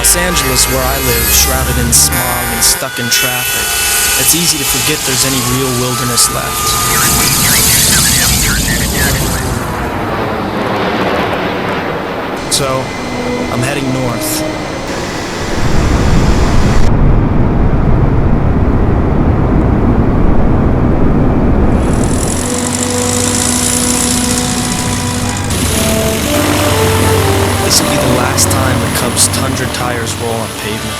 Los Angeles, where I live, shrouded in smog and stuck in traffic, it's easy to forget there's any real wilderness left. So, I'm heading north. This will be the last time the Cubs' Tundra tires roll on pavement.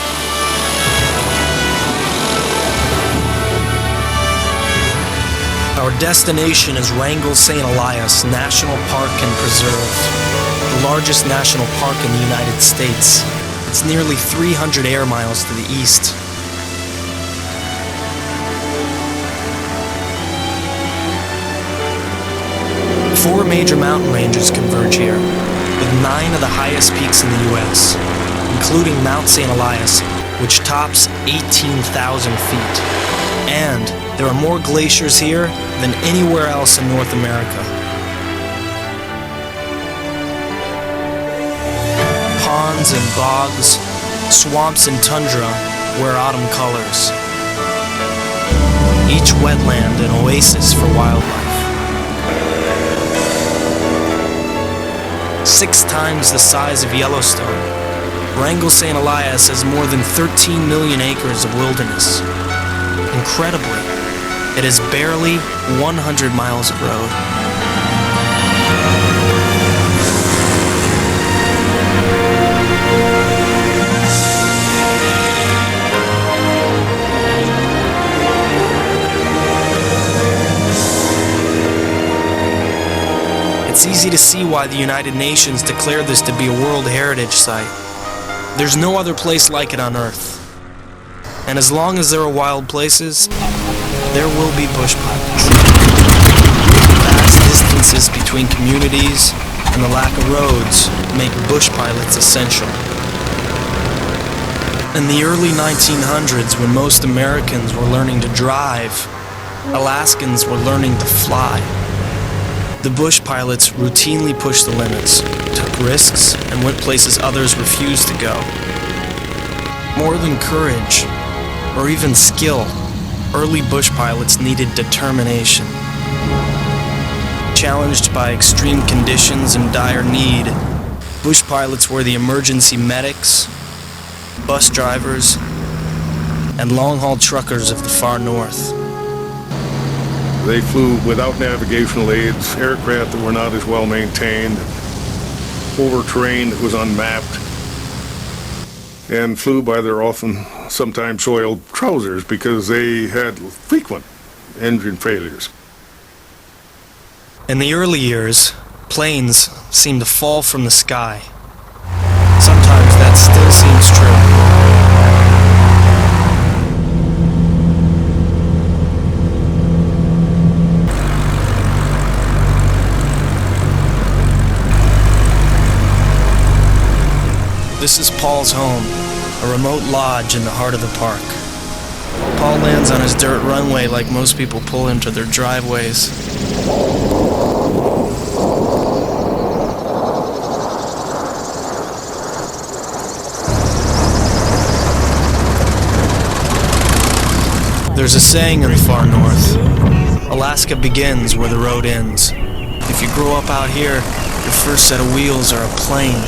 Our destination is Wrangell St. Elias National Park and Preserve, the largest national park in the United States. It's nearly 300 air miles to the east. Four major mountain ranges converge here, with 9 of the highest peaks in the U.S., including Mount St. Elias, which tops 18,000 feet. And there are more glaciers here than anywhere else in North America. Ponds and bogs, swamps and tundra wear autumn colors. Each wetland an oasis for wildlife. 6 times the size of Yellowstone, Wrangell St. Elias has more than 13 million acres of wilderness. Incredibly, it has barely 100 miles of road. It's easy to see why the United Nations declared this to be a World Heritage Site. There's no other place like it on Earth. And as long as there are wild places, there will be bush pilots. Vast distances between communities and the lack of roads make bush pilots essential. In the early 1900s, when most Americans were learning to drive, Alaskans were learning to fly. The bush pilots routinely pushed the limits, took risks, and went places others refused to go. More than courage, or even skill, early bush pilots needed determination. Challenged by extreme conditions and dire need, bush pilots were the emergency medics, bus drivers, and long-haul truckers of the far north. They flew without navigational aids, aircraft that were not as well maintained, over terrain that was unmapped, and flew by their often, sometimes soiled trousers because they had frequent engine failures. In the early years, planes seemed to fall from the sky. Sometimes that still seems true. This is Paul's home, a remote lodge in the heart of the park. Paul lands on his dirt runway like most people pull into their driveways. There's a saying in the far north, Alaska begins where the road ends. If you grow up out here, your first set of wheels are a plane.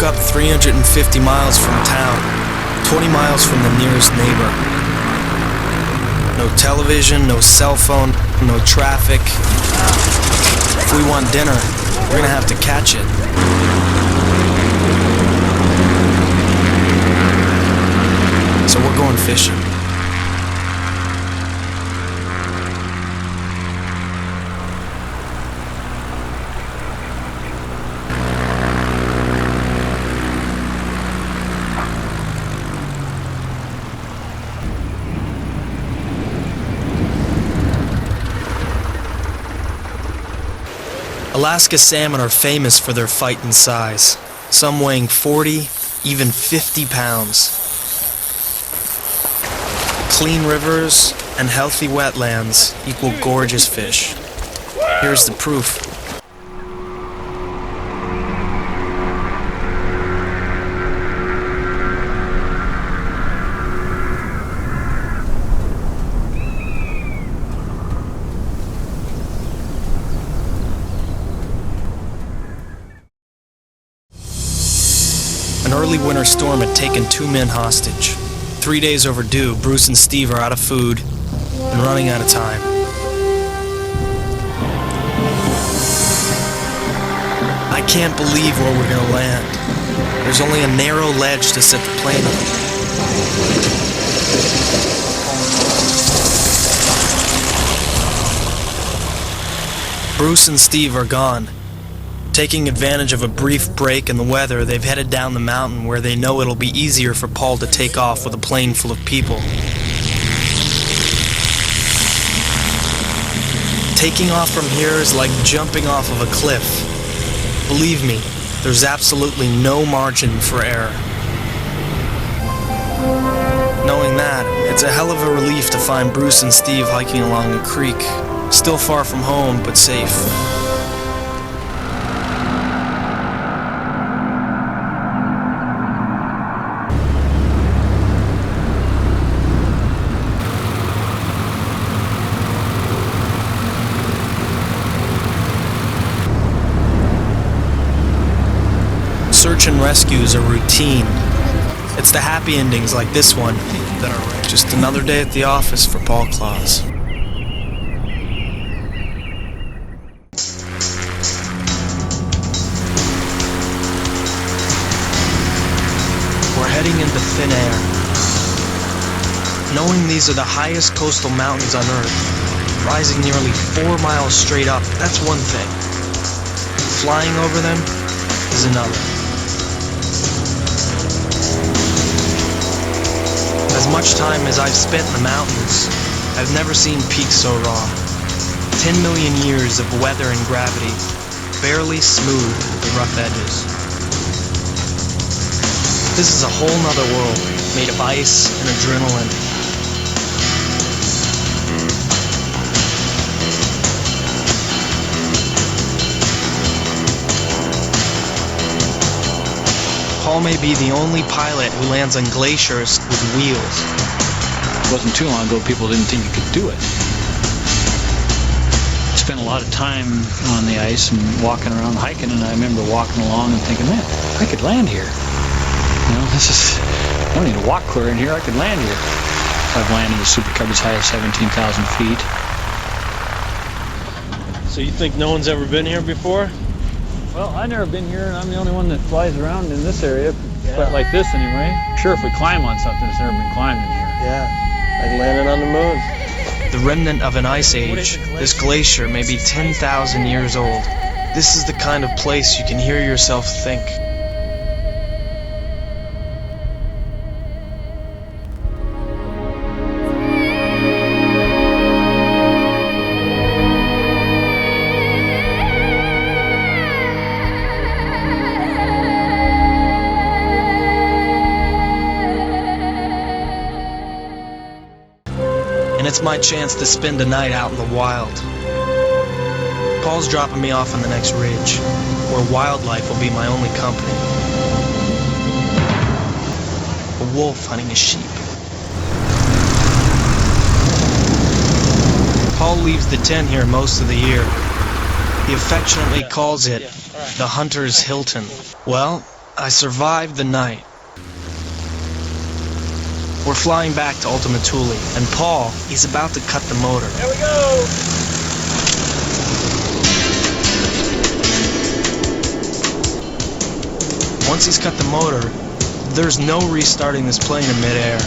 Up 350 miles from town, 20 miles from the nearest neighbor. No television, no cell phone, no traffic. If we want dinner, we're gonna have to catch it. So we're going fishing. Alaska salmon are famous for their fighting size, some weighing 40, even 50 pounds. Clean rivers and healthy wetlands equal gorgeous fish. Here's the proof. An early winter storm had taken 2 men hostage. 3 days overdue, Bruce and Steve are out of food and running out of time. I can't believe where we're gonna land. There's only a narrow ledge to set the plane on. Bruce and Steve are gone. Taking advantage of a brief break in the weather, they've headed down the mountain where they know it'll be easier for Paul to take off with a plane full of people. Taking off from here is like jumping off of a cliff. Believe me, there's absolutely no margin for error. Knowing that, it's a hell of a relief to find Bruce and Steve hiking along a creek, still far from home, but safe. Search and rescues are routine. It's the happy endings like this one that are rare. Just another day at the office for Paul Claus. We're heading into thin air. Knowing these are the highest coastal mountains on Earth, rising nearly 4 miles straight up, that's one thing. Flying over them is another. As much time as I've spent in the mountains, I've never seen peaks so raw. 10 million years of weather and gravity barely smooth the rough edges. This is a whole nother world, made of ice and adrenaline. Paul may be the only pilot who lands on glaciers with wheels. It wasn't too long ago people didn't think you could do it. I spent a lot of time on the ice and walking around hiking, and I remember walking along and thinking, man, I could land here. You know, I don't need to walk clear in here, I could land here. I've landed with super covers high as 17,000 feet. So you think no one's ever been here before? Well, I've never been here, and I'm the only one that flies around in this area, but like this anyway. Sure, if we climb on something that's never been climbed in here. Yeah, like landing on the moon. The remnant of an ice age, this glacier may be 10,000 years old. This is the kind of place you can hear yourself think. And it's my chance to spend a night out in the wild. Paul's dropping me off on the next ridge, where wildlife will be my only company. A wolf hunting a sheep. Paul leaves the tent here most of the year. He affectionately calls it the Hunter's Hilton. Well, I survived the night. We're flying back to Ultima Thule, and Paul, he's about to cut the motor. Here we go! Once he's cut the motor, there's no restarting this plane in midair.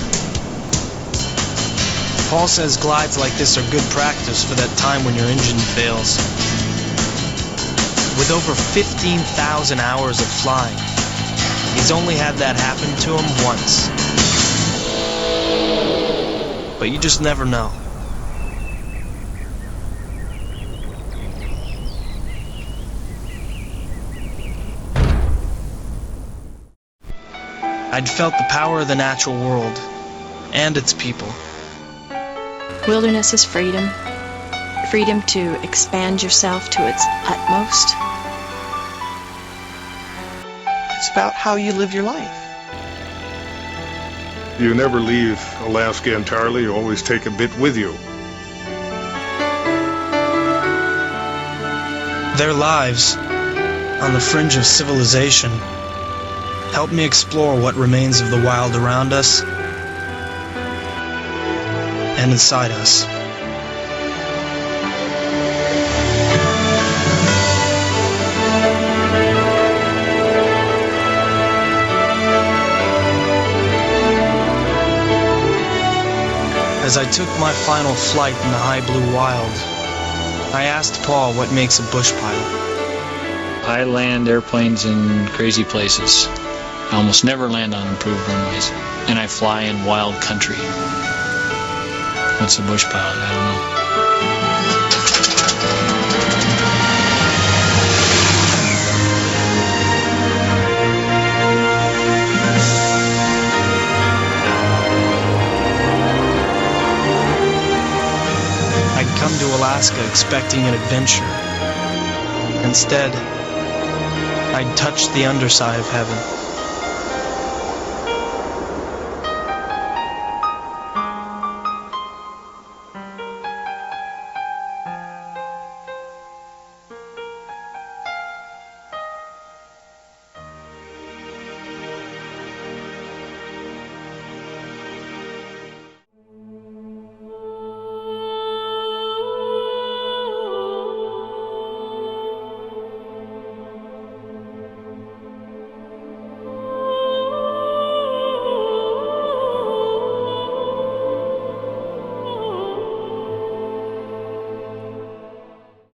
Paul says glides like this are good practice for that time when your engine fails. With over 15,000 hours of flying, he's only had that happen to him once. But you just never know. I'd felt the power of the natural world and its people. Wilderness is freedom. Freedom to expand yourself to its utmost. It's about how you live your life. You never leave Alaska entirely. You always take a bit with you. Their lives, on the fringe of civilization, help me explore what remains of the wild around us and inside us. As I took my final flight in the high blue wild, I asked Paul what makes a bush pilot. I land airplanes in crazy places. I almost never land on improved runways. And I fly in wild country. What's a bush pilot? I don't know. I'd come to Alaska expecting an adventure. Instead, I'd touched the underside of heaven.